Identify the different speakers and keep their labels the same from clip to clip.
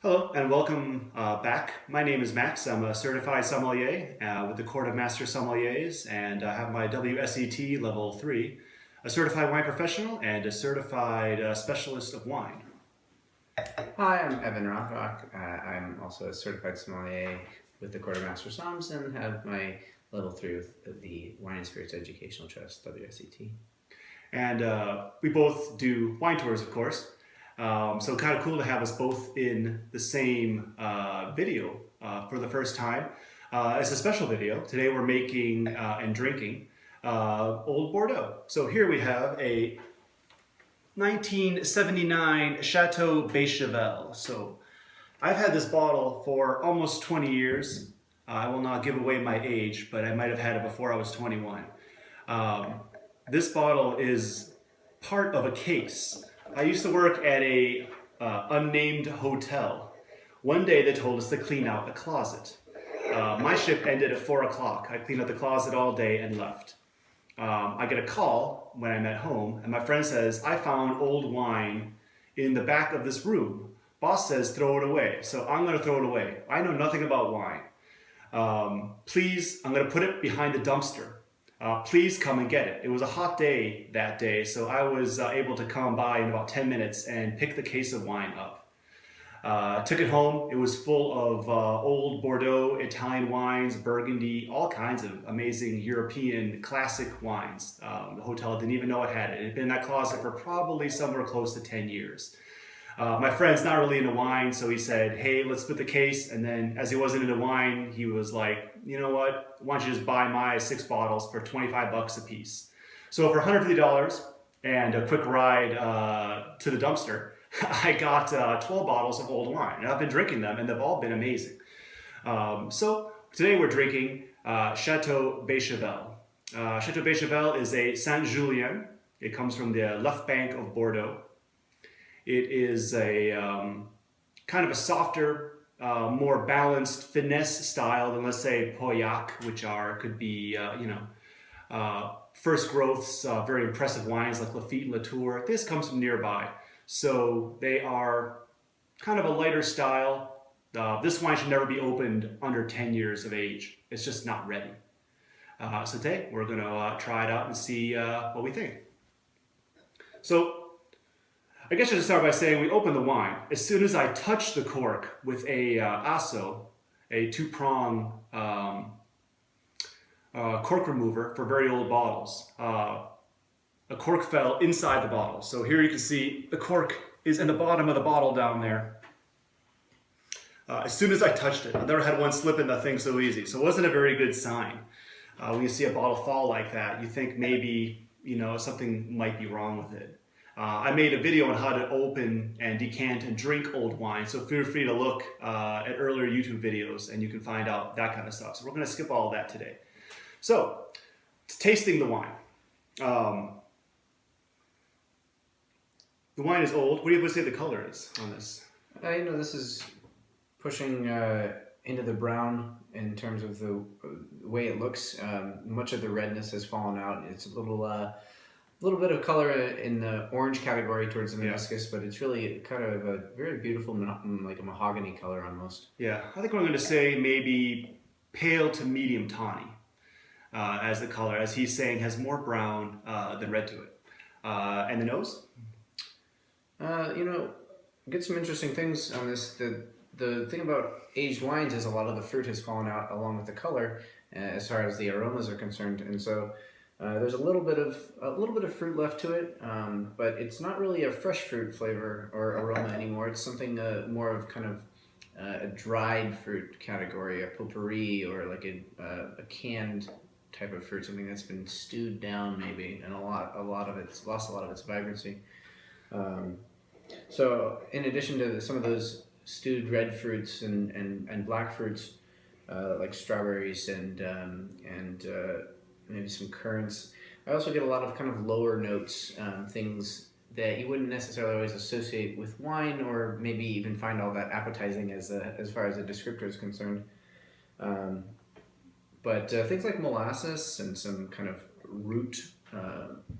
Speaker 1: Hello and welcome back. My name is Max. I'm a certified sommelier with the Court of Master Sommeliers, and I have my WSET Level 3, a certified wine professional and a certified specialist of wine.
Speaker 2: Hi, I'm Evan Rothrock. I'm also a certified sommelier with the Court of Master Somms and have my level 3 with the Wine and Spirits Educational Trust, WSET.
Speaker 1: And we both do wine tours, of course. So kind of cool to have us both in the same video for the first time. It's a special video. Today we're making and drinking Old Bordeaux. So here we have a 1979 Chateau Bechevel. So I've had this bottle for almost 20 years. I will not give away my age, but I might have had it before I was 21. This bottle is part of a case. I used to work at a unnamed hotel. One day they told us to clean out a closet. My shift ended at 4 o'clock. I cleaned out the closet all day and left. I get a call when I'm at home, and my friend says, I found old wine in the back of this room. Boss says, throw it away. So I'm going to throw it away. I know nothing about wine. Please, I'm going to put it behind the dumpster. Please come and get it. It was a hot day that day, so I was able to come by in about 10 minutes and pick the case of wine up. Took it home. It was full of old Bordeaux, Italian wines, Burgundy, all kinds of amazing European classic wines. The hotel didn't even know it had it. It had been in that closet for probably somewhere close to 10 years. My friend's not really into wine, so he said, hey, let's split the case. And then as he wasn't into wine, he was like, you know what? Why don't you just buy my 6 bottles for 25 bucks a piece? So for $150 and a quick ride to the dumpster, I got 12 bottles of old wine. And I've been drinking them, and they've all been amazing. So today we're drinking Chateau Bechevel. Chateau Bechevel is a Saint-Julien. It comes from the left bank of Bordeaux. It is a kind of a softer, more balanced finesse style than, let's say, Pauillac, which could be first growths, very impressive wines like Lafite and Latour. This comes from nearby, so they are kind of a lighter style. This wine should never be opened under 10 years of age. It's just not ready. So today we're going to try it out and see what we think. So I guess I should start by saying we open the wine. As soon as I touch the cork with a asso, a 2-prong cork remover for very old bottles, a cork fell inside the bottle. So here you can see the cork is in the bottom of the bottle down there. As soon as I touched it, I've never had one slip in the thing so easy. So it wasn't a very good sign. When you see a bottle fall like that, you think maybe something might be wrong with it. I made a video on how to open and decant and drink old wine, so feel free to look at earlier YouTube videos and you can find out that kind of stuff. So we're going to skip all of that today. So, tasting the wine. The wine is old. What do you say the color is on this?
Speaker 2: This is pushing into the brown in terms of the way it looks. Much of the redness has fallen out. It's a little bit of color in the orange category towards the meniscus, but it's really kind of a very beautiful, like a mahogany color almost.
Speaker 1: Yeah, I think we're going to say maybe pale to medium tawny as the color, as he's saying has more brown than red to it. And the nose?
Speaker 2: Get some interesting things on this. The thing about aged wines is a lot of the fruit has fallen out along with the color as far as the aromas are concerned, and so there's a little bit of fruit left to it, but it's not really a fresh fruit flavor or aroma anymore. It's something more of kind of a dried fruit category, a potpourri, or like a canned type of fruit, something that's been stewed down maybe, and a lot of it's lost a lot of its vibrancy. So in addition to some of those stewed red fruits and black fruits, like strawberries and maybe some currants, I also get a lot of kind of lower notes, things that you wouldn't necessarily always associate with wine, or maybe even find all that appetizing as far as a descriptor is concerned. But things like molasses and some kind of root,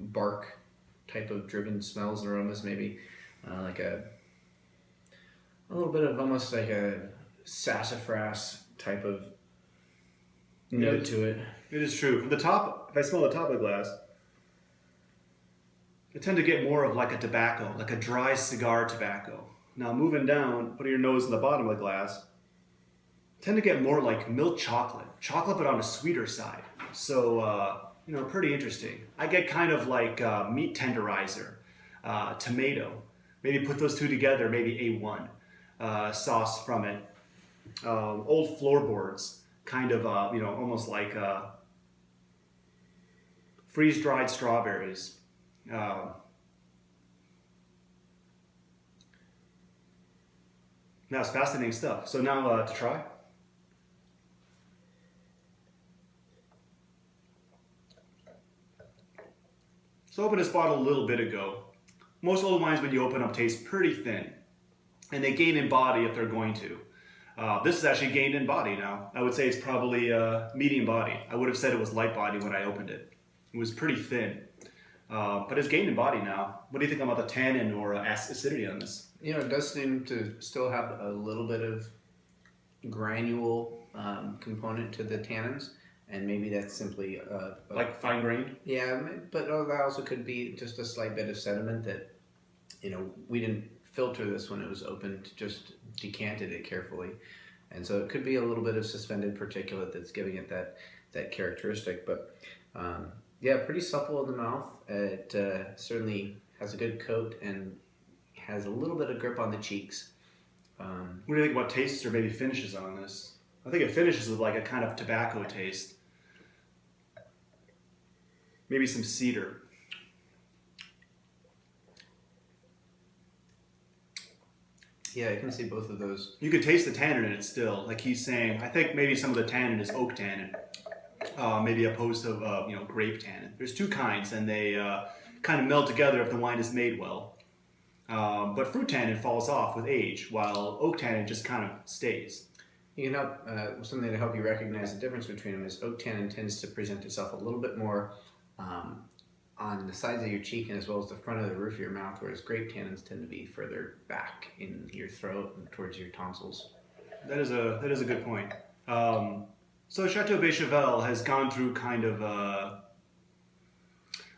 Speaker 2: bark type of driven smells and aromas, maybe like a a little bit of almost like a sassafras type of note to it.
Speaker 1: It is true. From the top, if I smell the top of the glass, I tend to get more of like a tobacco, like a dry cigar tobacco. Now moving down, putting your nose in the bottom of the glass, I tend to get more like milk chocolate. Chocolate but on a sweeter side. So, pretty interesting. I get kind of like meat tenderizer, tomato. Maybe put those two together, maybe A1 sauce from it. Old floorboards, kind of, almost like freeze-dried strawberries. That's fascinating stuff. So now to try. So I opened this bottle a little bit ago. Most old wines when you open up taste pretty thin. And they gain in body if they're going to. This is actually gained in body now. I would say it's probably medium body. I would have said it was light body when I opened it. It was pretty thin. But it's gained in body now. What do you think about the tannin or acidity on this?
Speaker 2: It does seem to still have a little bit of granule component to the tannins, and maybe that's simply
Speaker 1: like fine grained?
Speaker 2: Yeah, but that also could be just a slight bit of sediment that we didn't filter this when it was opened, just decanted it carefully, and so it could be a little bit of suspended particulate that's giving it that characteristic. But yeah, pretty supple in the mouth. It certainly has a good coat and has a little bit of grip on the cheeks.
Speaker 1: What do you think about tastes or maybe finishes on this? I think it finishes with like a kind of tobacco taste. Maybe some cedar.
Speaker 2: Yeah, I can see both of those.
Speaker 1: You could taste the tannin in it still. Like he's saying, I think maybe some of the tannin is oak tannin. Maybe opposed to grape tannin. There's two kinds, and they kind of meld together if the wine is made well. But fruit tannin falls off with age, while oak tannin just kind of stays.
Speaker 2: You can help something to help you recognize the difference between them is oak tannin tends to present itself a little bit more on the sides of your cheek and as well as the front of the roof of your mouth, whereas grape tannins tend to be further back in your throat and towards your tonsils.
Speaker 1: That is a good point. So Chateau Béchevel has gone through kind of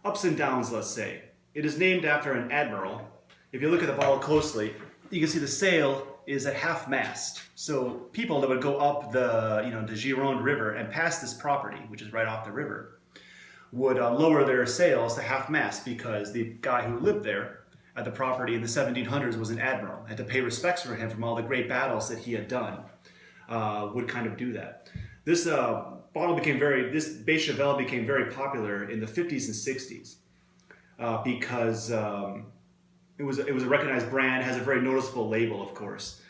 Speaker 1: ups and downs, let's say. It is named after an admiral. If you look at the bottle closely, you can see the sail is at half mast. So people that would go up the Gironde River and past this property, which is right off the river, would lower their sails to half mast because the guy who lived there at the property in the 1700s was an admiral. Had to pay respects for him from all the great battles that he had done. Would kind of do that. This this Béchevel became very popular in the 50s and 60s because it was a recognized brand, has a very noticeable label, of course.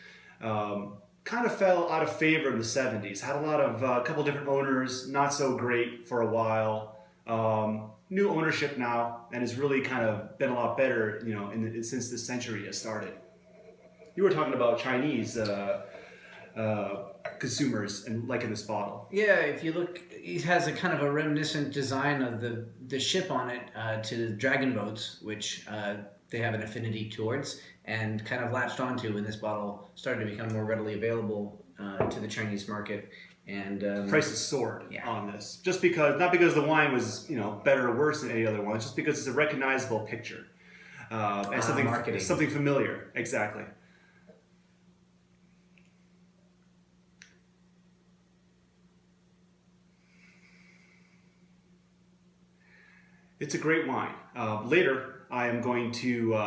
Speaker 1: Kind of fell out of favor in the 70s. Had a couple different owners, not so great for a while. New ownership now, and has really kind of been a lot better, since this century has started. You were talking about Chinese consumers and liking this bottle.
Speaker 2: Yeah, if you look, it has a kind of a reminiscent design of the ship on it to the dragon boats, which they have an affinity towards and kind of latched onto when this bottle started to become more readily available to the Chinese market. And
Speaker 1: prices soared on this, just because, not because the wine was better or worse than any other one, just because it's a recognizable picture and something familiar. Exactly. It's a great wine. Later, I am going to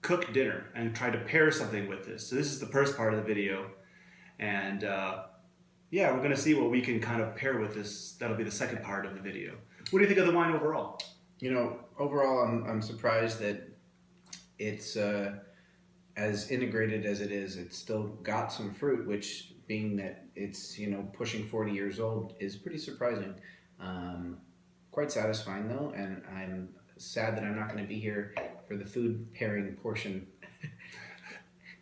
Speaker 1: cook dinner and try to pair something with this. So this is the first part of the video, and we're going to see what we can kind of pair with this. That'll be the second part of the video. What do you think of the wine overall?
Speaker 2: Overall, I'm surprised that it's as integrated as it is. It's still got some fruit, which, being that it's pushing 40 years old, is pretty surprising. Quite satisfying though, and I'm sad that I'm not going to be here for the food pairing portion,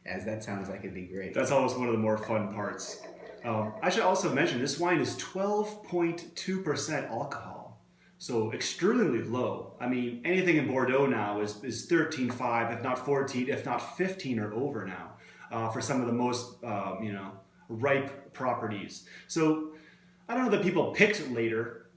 Speaker 2: as that sounds like it'd be great.
Speaker 1: That's always one of the more fun parts. I should also mention this wine is 12.2% alcohol. So extremely low. I mean, anything in Bordeaux now is 13.5, if not 14, if not 15 or over now, for some of the most, ripe properties. So I don't know that people picked later.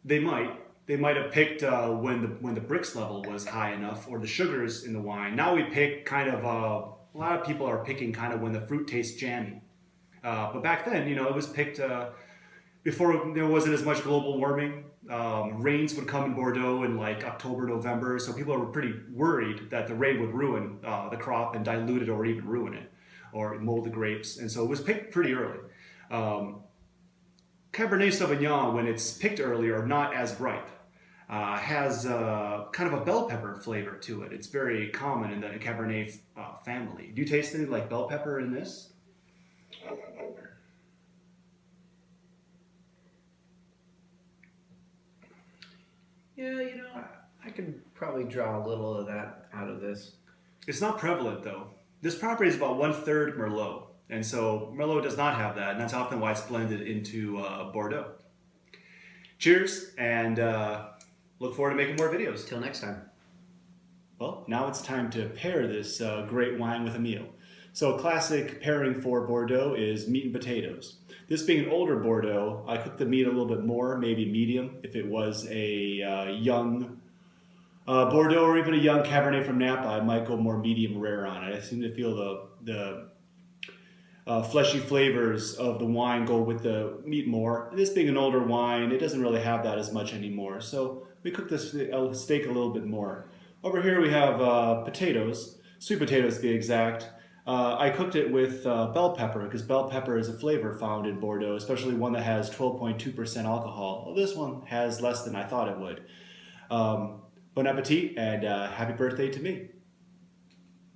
Speaker 1: They might. They might have picked when the Brix level was high enough, or the sugars in the wine. Now we pick kind of a lot of people are picking kind of when the fruit tastes jammy. But back then, it was picked before there wasn't as much global warming. Rains would come in Bordeaux in like October, November, so people were pretty worried that the rain would ruin the crop and dilute it or even ruin it or mold the grapes. And so it was picked pretty early. Cabernet Sauvignon, when it's picked early or not as ripe, has kind of a bell pepper flavor to it. It's very common in the Cabernet family. Do you taste anything like bell pepper in this?
Speaker 2: Yeah, I can probably draw a little of that out of this.
Speaker 1: It's not prevalent though. This property is about 1/3 Merlot. And so Merlot does not have that, and that's often why it's blended into Bordeaux. Cheers, and look forward to making more videos.
Speaker 2: Till next time.
Speaker 1: Well, now it's time to pair this great wine with a meal. So a classic pairing for Bordeaux is meat and potatoes. This being an older Bordeaux, I cooked the meat a little bit more, maybe medium. If it was a young Bordeaux or even a young Cabernet from Napa, I might go more medium rare on it. I seem to feel the fleshy flavors of the wine go with the meat more. This being an older wine, it doesn't really have that as much anymore. So we cook this steak a little bit more. Over here we have potatoes, sweet potatoes to be exact. I cooked it with bell pepper because bell pepper is a flavor found in Bordeaux, especially one that has 12.2% alcohol. Well, this one has less than I thought it would. Bon appetit and happy birthday to me.